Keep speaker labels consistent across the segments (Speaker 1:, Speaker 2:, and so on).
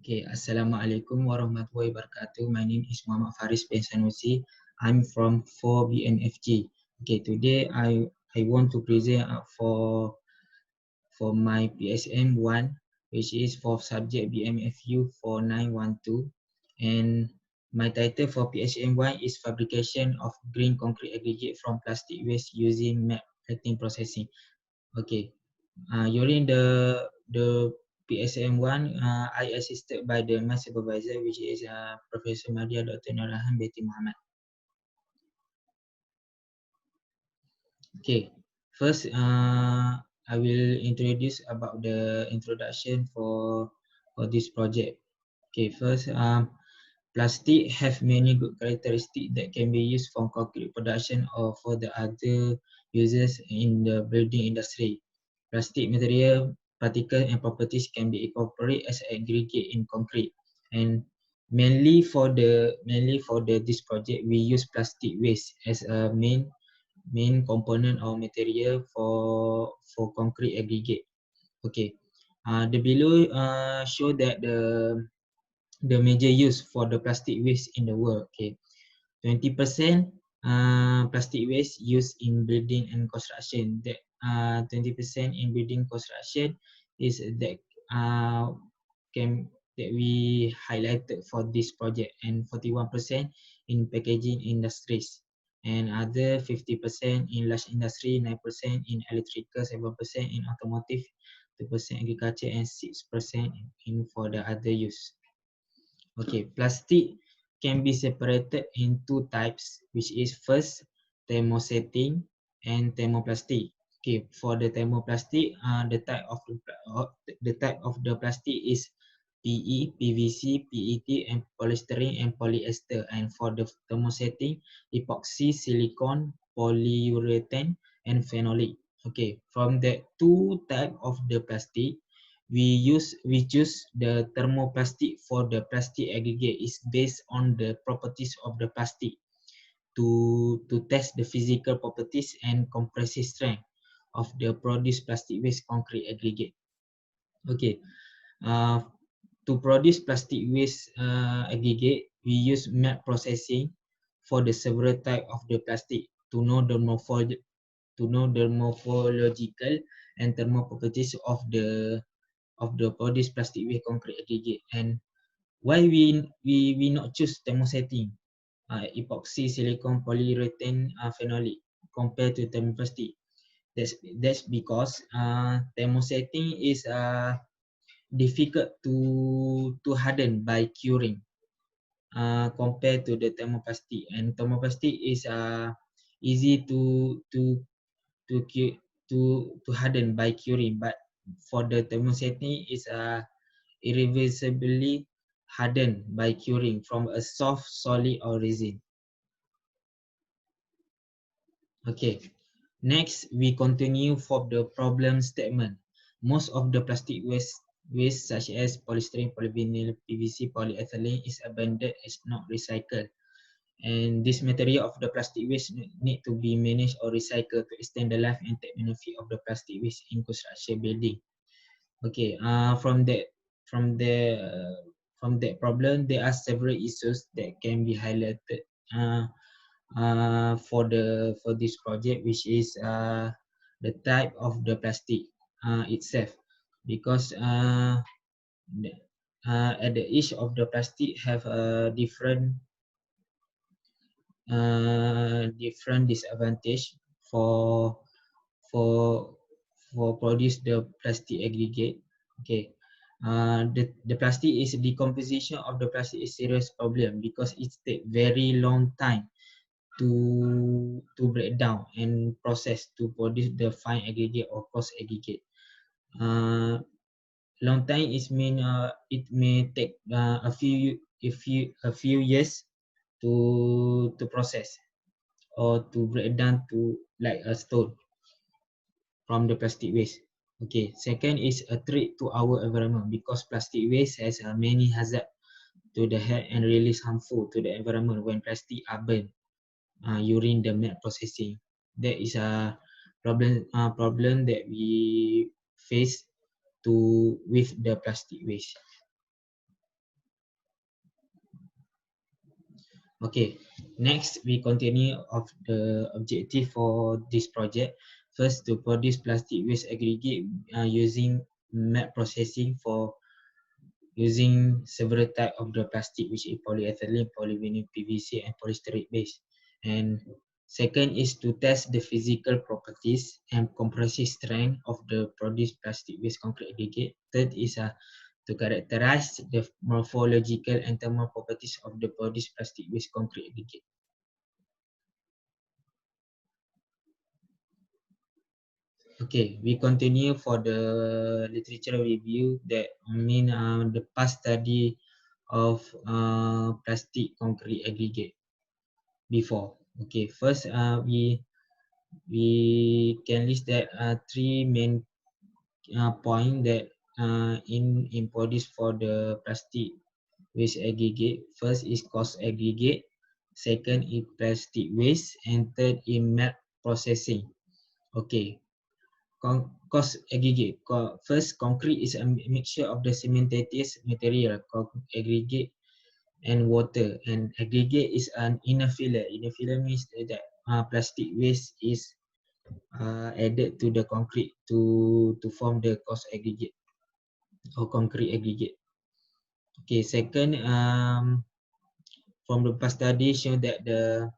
Speaker 1: Okay, Assalamualaikum warahmatullahi wabarakatuh. My name is Muhammad Faris bin Sanusi. I'm from 4BNFG. Okay, today I want to present for my PSM 1, which is for subject BMFU 4912, and my title for PSM 1 is fabrication of green concrete aggregate from plastic waste using map plating processing. Okay, during the PSM 1, I assisted by my supervisor, which is Professor Madia Dr. Nurahan Beti Muhammad. Okay, first I will introduce about the introduction for this project. Okay, first plastic have many good characteristics that can be used for concrete production or for the other uses in the building industry. Plastic material, particles and properties can be incorporated as aggregate in concrete. And mainly for this project, we use plastic waste as a main component or material for concrete aggregate. Okay. The below show that the major use for the plastic waste in the world. Okay, 20% plastic waste used in building and construction. That 20% in building construction is that can that we highlighted for this project, and 41% in packaging industries, and other 50% in large industry, 9% in electrical, 7% in automotive, 2% agriculture, and 6% in for the other use. Okay, plastic can be separated in two types, which is first thermosetting and thermoplastic. Okay, for the thermoplastic, the type of the plastic is PE, PVC, PET, and polystyrene and polyester. And for the thermosetting, epoxy, silicone, polyurethane, and phenolic. Okay, from the two type of the plastic, we choose the thermoplastic for the plastic aggregate is based on the properties of the plastic to test the physical properties and compressive strength of the produced plastic waste concrete aggregate. Okay, uh, to produce plastic waste aggregate, we use map processing for the several type of the plastic to know the morphological and thermal properties of the produced plastic waste concrete aggregate. And why we not choose thermosetting, epoxy, silicone, polyurethane, phenolic compared to thermoplastic? That's because thermosetting is difficult to harden by curing compared to the thermoplastic, and thermoplastic is easy to cu- to harden by curing, but for the thermosetting is irreversibly hardened by curing from a soft, solid, or resin. Okay, next we continue for the problem statement. Most of the plastic waste such as polystyrene, polyvinyl, PVC, polyethylene is abandoned as not recycled. And this material of the plastic waste need to be managed or recycled to extend the life and take benefit of the plastic waste in construction building. Okay, from the from that problem, there are several issues that can be highlighted uh, for this project, which is the type of the plastic itself, because at the each of the plastic have a different disadvantage for for for produce the plastic aggregate. Okay, the plastic is decomposition of the plastic is serious problem because it take very long time to break down and process to produce the fine aggregate or coarse aggregate. Uh, Long time is mean it may take a few years to process or to break down to like a stone from the plastic waste. Okay, second is a threat to our environment because plastic waste has many hazard to the health and release harmful to the environment when plastic are burned during the milk processing. That is a problem that we face to with the plastic waste. Okay, next we continue of the objective for this project. First, to produce plastic waste aggregate using map processing for using several type of the plastic, which is polyethylene, polyvinyl PVC, and polystyrene base. And second is to test the physical properties and compressive strength of the produced plastic waste concrete aggregate. Third is to characterize the morphological and thermal properties of the produced plastic waste concrete aggregate. Okay, we continue for the literature review that mean the past study of plastic concrete aggregate before. Okay, first we can list that three main point that in produce for the plastic waste aggregate. First is cost aggregate, second is plastic waste, and third is map processing. Okay, cost aggregate. First, concrete is a mixture of the cementitious material, aggregate, and water. And aggregate is an inner filler. Inner filler means that plastic waste is added to the concrete to form the cost aggregate or concrete aggregate. Okay, second, from the past study show that the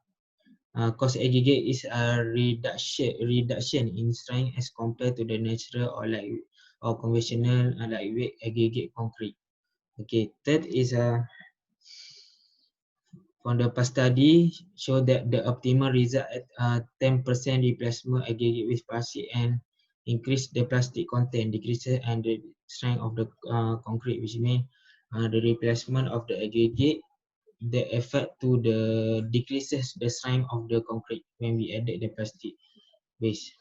Speaker 1: cost aggregate is a reduction in strength as compared to the natural or conventional lightweight aggregate concrete. Okay, third is from the past study show that the optimal result at 10% replacement aggregate with plastic and increase the plastic content, decreases and the strength of the concrete, which means the replacement of the aggregate, the effect to the decreases the strength of the concrete when we added the plastic waste.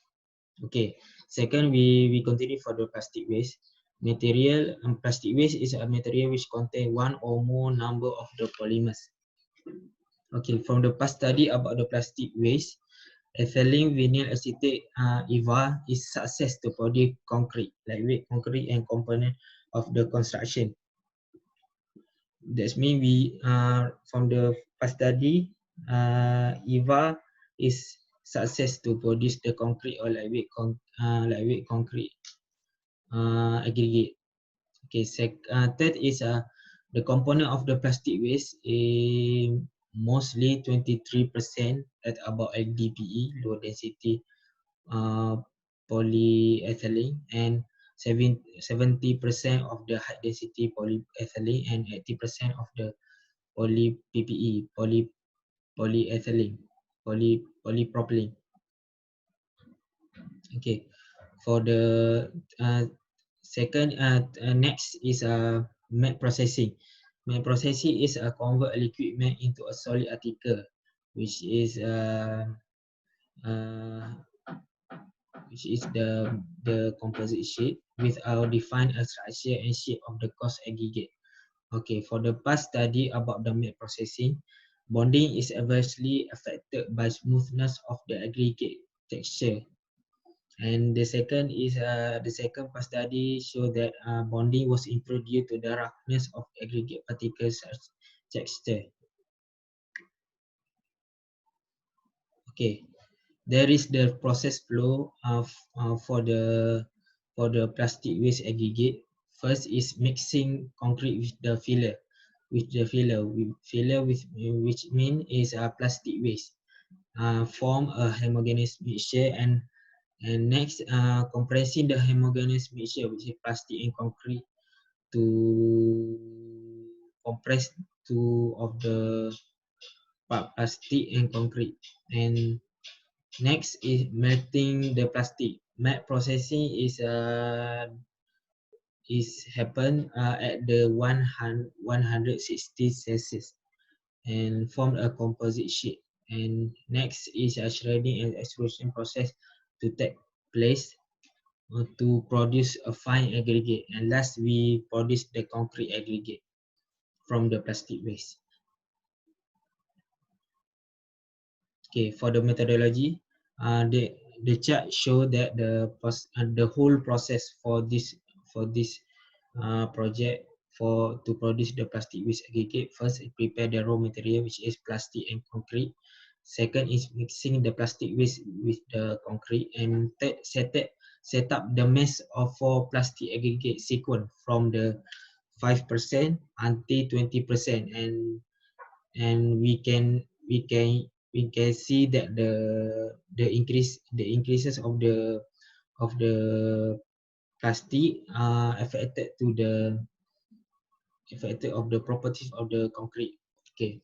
Speaker 1: Okay. Second, we continue for the plastic waste. Material plastic waste is a material which contain one or more number of the polymers. Okay, from the past study about the plastic waste, ethylene vinyl acetate EVA is success to produce concrete, lightweight concrete and component of the construction. That's mean we from the past study, EVA is success to produce the concrete or lightweight concrete aggregate. Okay, third is the component of the plastic waste is mostly 23% at about LDPE, low density uh, polyethylene, and 70% of the high density polyethylene and 80% of the poly PPE, polyethylene, polypropylene. Okay, for the second next is mat processing. Mat processing is a convert a liquid mat into a solid article, which is uh, the composite sheet with our defined structure and shape of the cost aggregate. Okay, for the past study about the mat processing, bonding is adversely affected by smoothness of the aggregate texture. And the second past study show that bonding was improved due to the roughness of aggregate particles texture. Okay, there is the process flow of for the plastic waste aggregate. First is mixing concrete with the filler, with which mean is a plastic waste. Form a homogeneous mixture and next compressing the homogeneous mixture which is plastic and concrete to compress two of the plastic and concrete. And next is melting the plastic. Mat processing is happen at the 160 Celsius and form a composite sheet. And next is a shredding and extrusion process to take place to produce a fine aggregate. And last, we produce the concrete aggregate from the plastic waste. Okay, for the methodology, the chart show that the whole process for this project to produce the plastic waste aggregate. First, prepare the raw material, which is plastic and concrete. Second is mixing the plastic waste with the concrete, and third, set up the mass of 4 plastic aggregate sequence from the 5% until 20%, and we can see that the increases of the plastic affected to the affected of the properties of the concrete. Okay.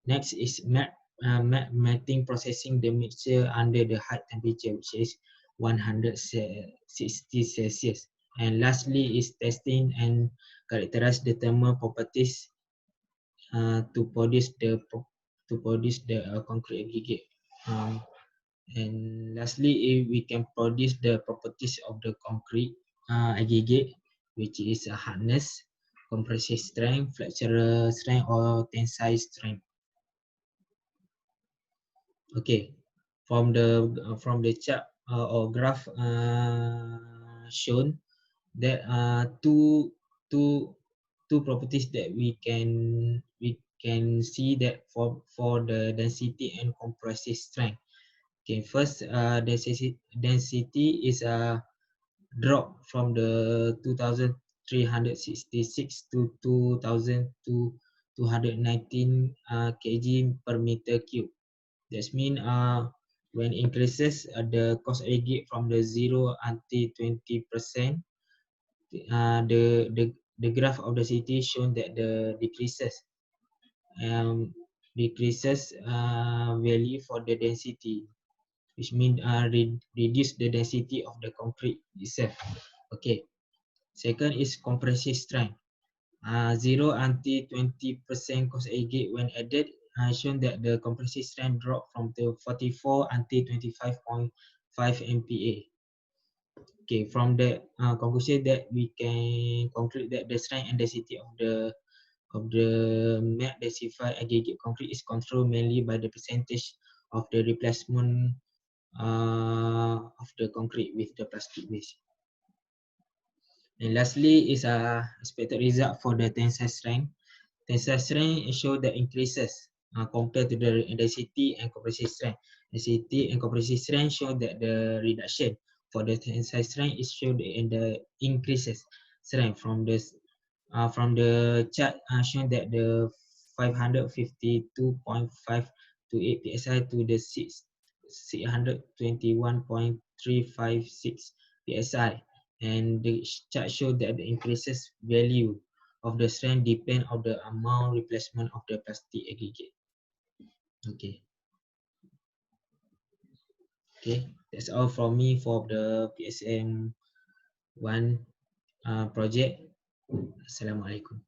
Speaker 1: Next is melting, processing the mixture under the high temperature, which is 160 Celsius. And lastly is testing and characterize the thermal properties to produce the concrete aggregate. And lastly, if we can produce the properties of the concrete aggregate, which is a hardness, compressive strength, flexural strength, or tensile strength. Okay, from the chart or graph shown that two two properties that we can see that for the density and compressive strength. Okay, first density is a drop from the 2366 to 2219 kg per meter cube. That means when increases the cost aggregate from the 0 until 20%, the graph of the city shown that the um, decreases value for the density, which means reduce the density of the concrete itself. Okay. Second is compressive strength. 0 until 20% cost aggregate when added shown that the compressive strength dropped from the 44 until 25.5 MPa. Okay, from the conclusion that we can conclude that the strength and density of the melt densified aggregate concrete is controlled mainly by the percentage of the replacement of the concrete with the plastic waste. And lastly is expected result for the tensile strength. Tensile strength show the increases compared to the density and compressive strength. Density and compressive strength show that the reduction. For the tensile strength is showed in the increases strength from the chart shown that the 552.5 to 8 psi to the 621.356 psi, and the chart showed that the increases value of the strength depend on the amount replacement of the plastic aggregate. Okay. Okay, that's all from me for the PSM 1 project. Assalamualaikum.